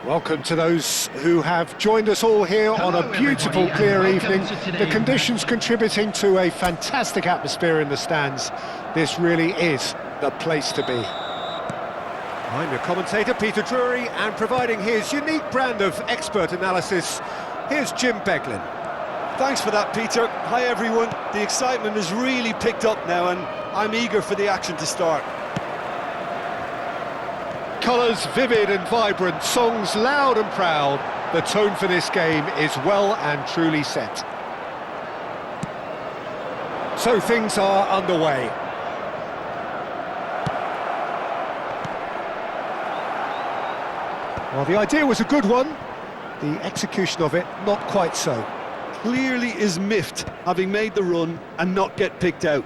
Welcome to those who have joined us all here on a beautiful, clear evening. The conditions contributing to a fantastic atmosphere in the stands. This really is the place to be. I'm your commentator, Peter Drury, and providing his unique brand of expert analysis, here's Jim Beglin. Thanks for that, Peter. Hi, everyone. The excitement has really picked up now, and I'm eager for the action to start. Colours vivid and vibrant, songs loud and proud. The tone for this game is well and truly set. So things are underway. Well, the idea was a good one. The execution of it, not quite so. Clearly is miffed, having made the run and not get picked out.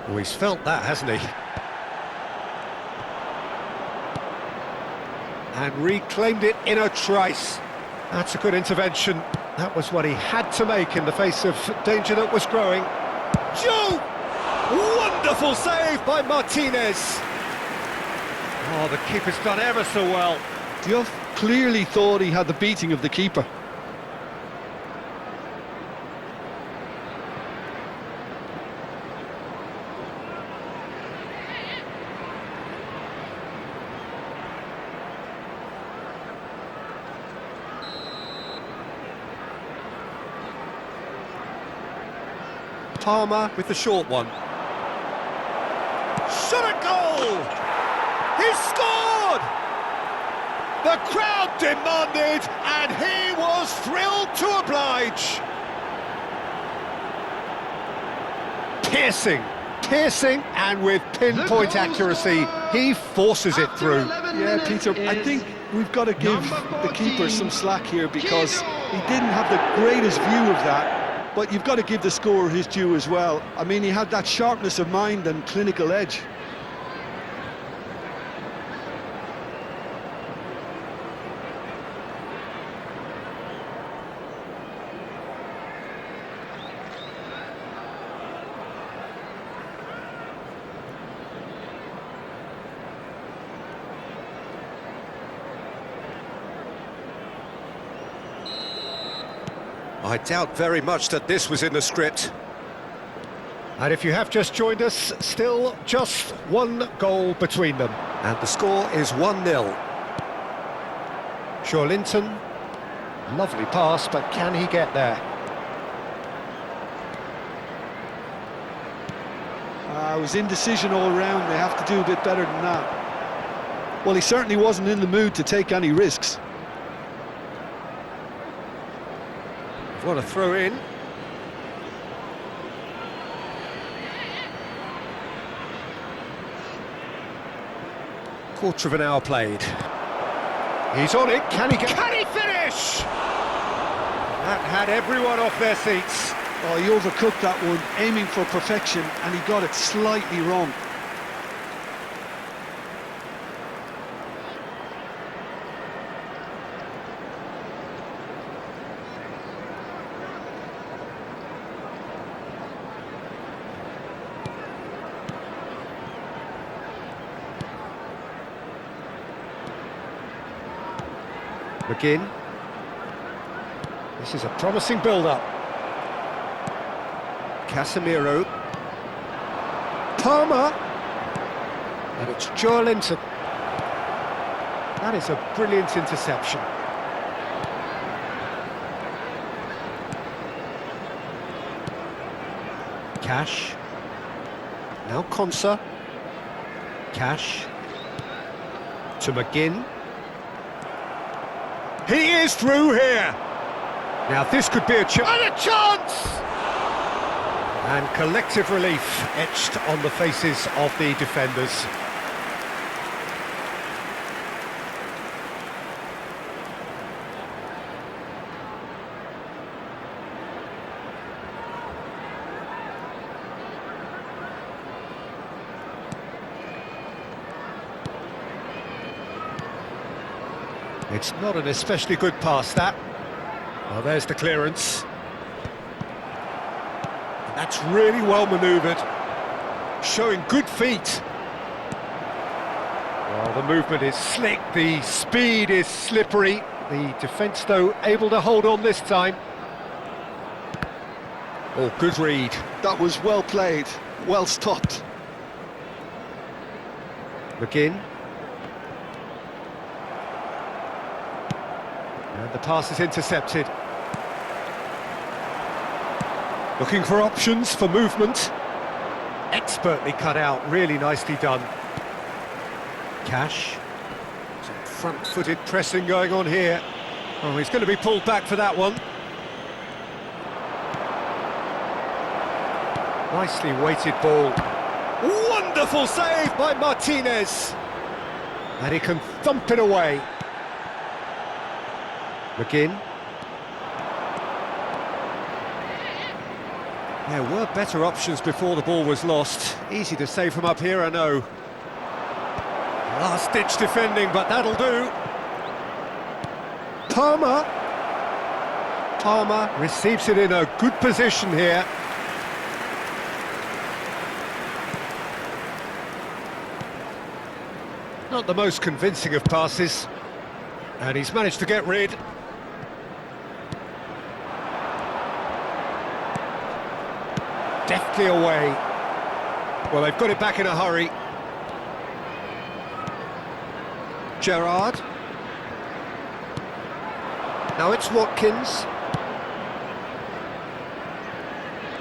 Oh, he's felt that, hasn't he? And reclaimed it in a trice. That's a good intervention. That was what he had to make in the face of danger that was growing. Joe! Wonderful save by Martinez. Oh, the keeper's done ever so well. Diouf clearly thought he had the beating of the keeper. Palmer with the short one. Shot a goal! He's scored! The crowd demanded, and he was thrilled to oblige. Piercing, and with pinpoint accuracy, he forces it through. Yeah, Peter, I think we've got to give the keeper some slack here because he didn't have the greatest view of that. But you've got to give the scorer his due as well. I mean, he had that sharpness of mind and clinical edge. I doubt very much that this was in the script. And if you have just joined us, still just one goal between them. And the score is 1-0. Joelinton, lovely pass, but can he get there? It was indecision all round. They have to do a bit better than that. Well, he certainly wasn't in the mood to take any risks. What a throw in. Quarter of an hour played. He's on it. Can he finish? That had everyone off their seats. Oh, he overcooked that one, aiming for perfection, and he got it slightly wrong. McGinn. This is a promising build-up. Casemiro. Palmer. And it's Joelinton. That is a brilliant interception. Cash. Now Konsa. Cash. To McGinn. He is through here. Now this could be a chance. And a chance! And collective relief etched on the faces of the defenders. It's not an especially good pass, that. Well, there's the clearance. And that's really well manoeuvred. Showing good feet. Well, the movement is slick, the speed is slippery. The defence, though, able to hold on this time. Oh, good read. That was well played, well stopped. McGinn. And the pass is intercepted. Looking for options for movement. Expertly cut out, really nicely done. Cash. Some front-footed pressing going on here. Oh, he's going to be pulled back for that one. Nicely weighted ball. Wonderful save by Martinez. And he can thump it away. McGinn. There were better options before the ball was lost. Easy to save from up here, I know. Last-ditch defending, but that'll do. Palmer receives it in a good position here. Not the most convincing of passes. And he's managed to get rid. Deftly away. Well, they've got it back in a hurry. Gerrard. Now it's Watkins.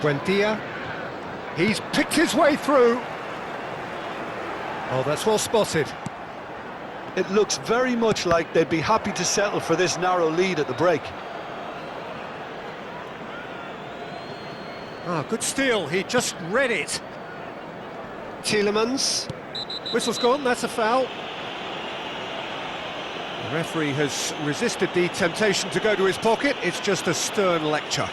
Buendia. He's picked his way through. Oh, that's well spotted. It looks very much like they'd be happy to settle for this narrow lead at the break. Ah, good steal, he just read it. Tielemans. Whistle's gone, that's a foul. The referee has resisted the temptation to go to his pocket. It's just a stern lecture.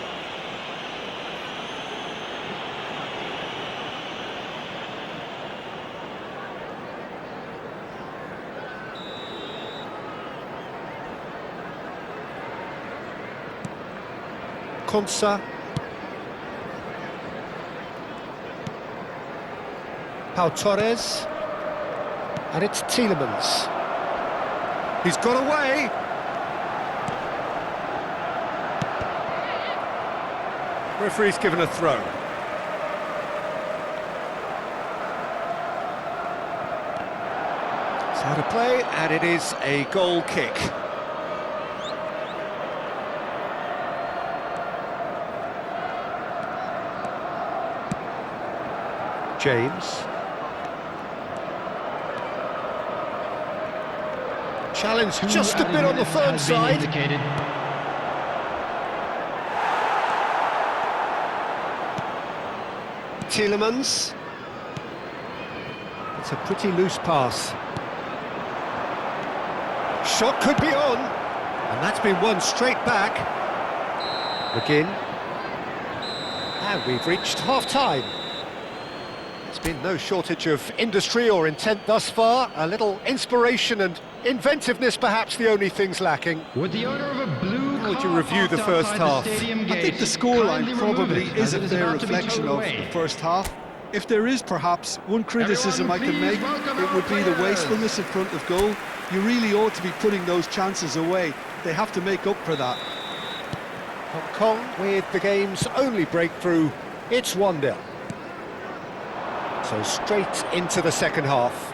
Konsa. Pau Torres. And it's Tielemans. He's got away. Referee's given a throw. It's out of play, and it is a goal kick. James. Challenge just a bit on the firm side. Tielemans. It's a pretty loose pass. Shot could be on. And that's been won straight back. McGinn. And we've reached half-time. There's been no shortage of industry or intent thus far. A little inspiration and inventiveness, perhaps the only things lacking. With the owner of a blue How would you review the first half? I think the scoreline probably is a fair reflection of the first half. If there is perhaps one criticism I can make, it would be the wastefulness in front of goal. You really ought to be putting those chances away. They have to make up for that. Hong Kong with the game's only breakthrough. It's 1-0. So straight into the second half.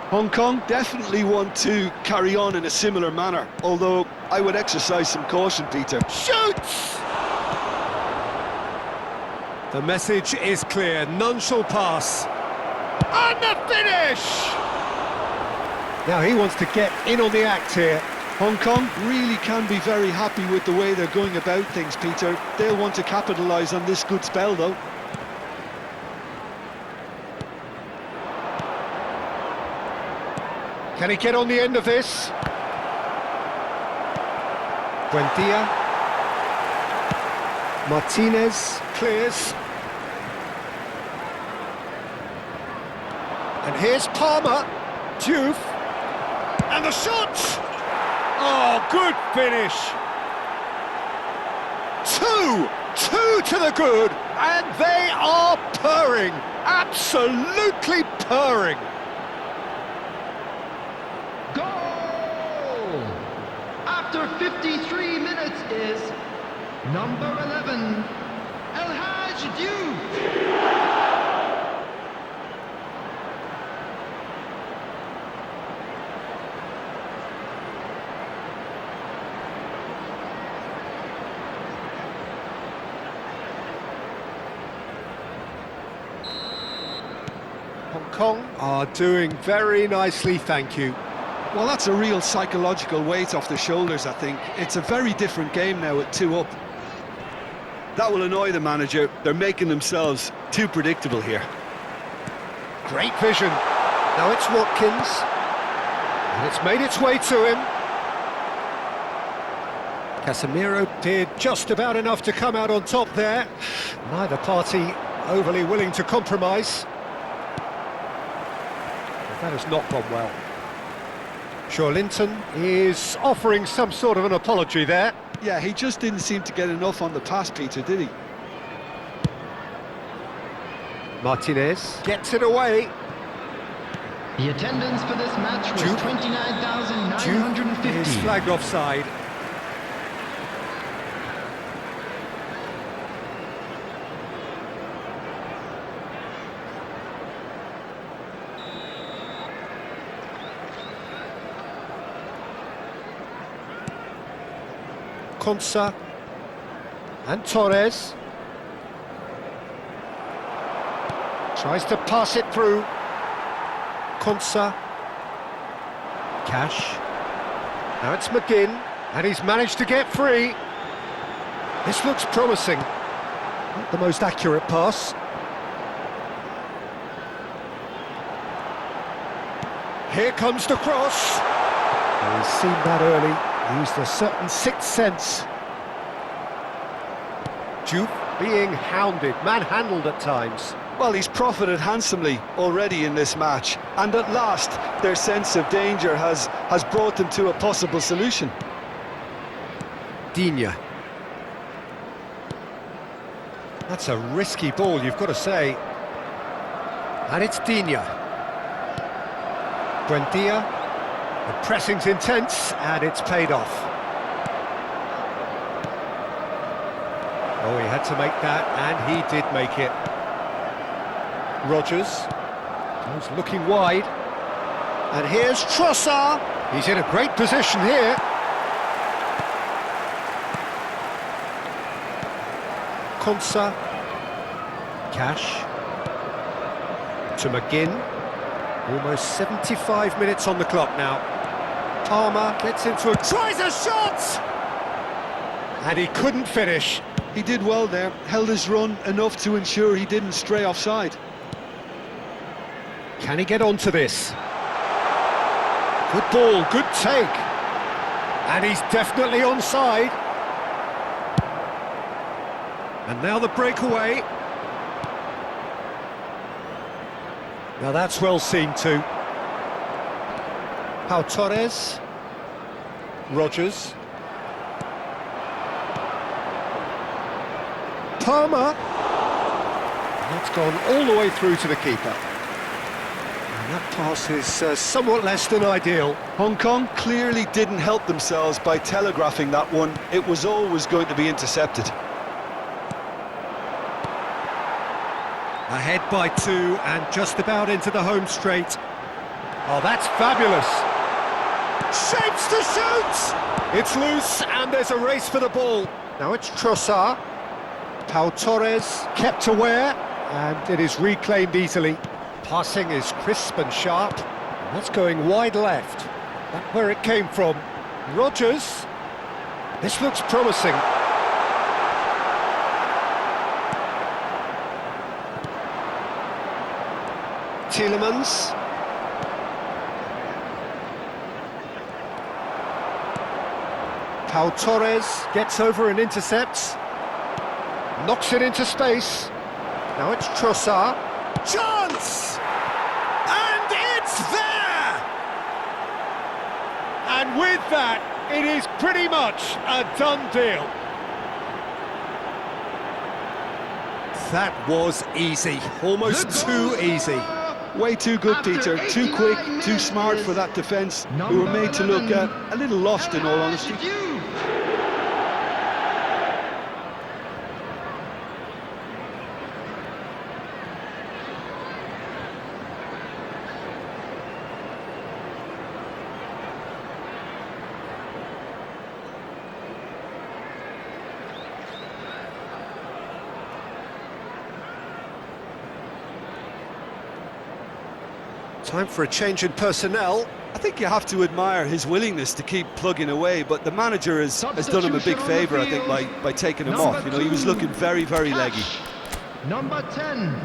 Hong Kong definitely want to carry on in a similar manner, although I would exercise some caution, Peter. Shoots! The message is clear, none shall pass. And the finish! Now he wants to get in on the act here. Hong Kong really can be very happy with the way they're going about things, Peter. They'll want to capitalise on this good spell, though. Can he get on the end of this? Buendia. Martinez clears. And here's Palmer. Diouf. And the shot! Oh, good finish. Two to the good, and they are purring. Absolutely purring. Goal! After 53 minutes is number 11, El Hadj Diouf. Hong Kong are doing very nicely, thank you. Well, that's a real psychological weight off the shoulders, I think. It's a very different game now at 2 up. That will annoy the manager. They're making themselves too predictable here. Great vision. Now it's Watkins. And it's made its way to him. Casemiro did just about enough to come out on top there. Neither party overly willing to compromise. That has not gone well. Linton is offering some sort of an apology there. Yeah, he just didn't seem to get enough on the pass, Peter, did he? Martinez gets it away. The attendance for this match was Jude 29,950. is flagged offside. Konsa and Torres tries to pass it through. Konsa, Cash, now it's McGinn, and he's managed to get free. This looks promising. Not the most accurate pass. Here comes the cross. He's seen that early. Used a certain sixth sense. Juve being hounded, manhandled at times. Well, he's profited handsomely already in this match, and at last their sense of danger has brought them to a possible solution. Digne. That's a risky ball, you've got to say. And it's Digne. Buendia. The pressing's intense, and it's paid off. Oh, he had to make that, and he did make it. Rodgers was looking wide. And here's Trossard. He's in a great position here. Konsa. Cash. To McGinn. Almost 75 minutes on the clock now. Palmer gets into a... tries a shot! And he couldn't finish. He did well there, held his run enough to ensure he didn't stray offside. Can he get onto this? Good ball, good take. And he's definitely onside. And now the breakaway. Now that's well seen too. Pau Torres. Rodgers. Palmer. That's gone all the way through to the keeper. And that pass is somewhat less than ideal. Hong Kong clearly didn't help themselves by telegraphing that one. It was always going to be intercepted. Ahead by 2 and just about into the home straight. Oh, that's fabulous. Shapes to shoot! It's loose and there's a race for the ball. Now it's Trossard. Pau Torres kept aware and it is reclaimed easily. Passing is crisp and sharp. And that's going wide left. That's where it came from. Rodgers. This looks promising. Tielemans. Pau Torres gets over and intercepts. Knocks it into space. Now it's Trossard. Chance! And it's there! And with that, it is pretty much a done deal. That was easy, almost too easy. Way too good, After Peter. Too quick, 89 too smart minutes for that defence, who number were made to look 11, a little lost, in all honesty. Time for a change in personnel. I think you have to admire his willingness to keep plugging away, but the manager has done him a big favour, I think, by taking him off. You know, he was looking very, very leggy. Number 10,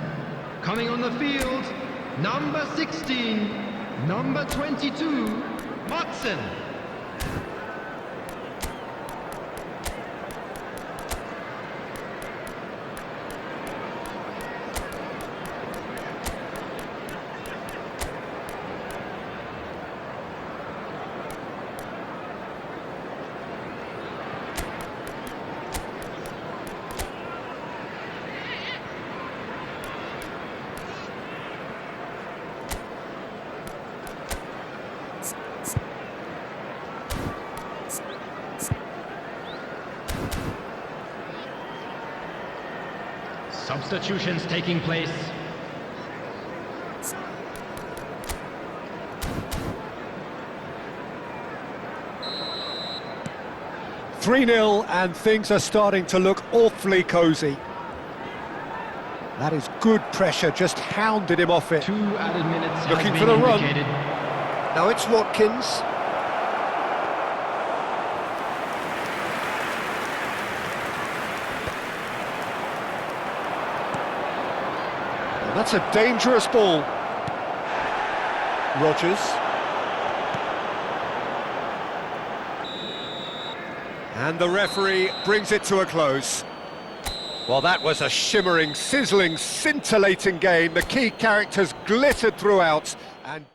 coming on the field, number 16, number 22, Watson. Substitutions taking place. "3-0 and things are starting to look awfully cosy. That is good pressure, just hounded him off it. 2 added minutes Looking has for been the run. indicated. Now it's Watkins. And that's a dangerous ball. Rodgers. And the referee brings it to a close. Well, that was a shimmering, sizzling, scintillating game. The key characters glittered throughout, and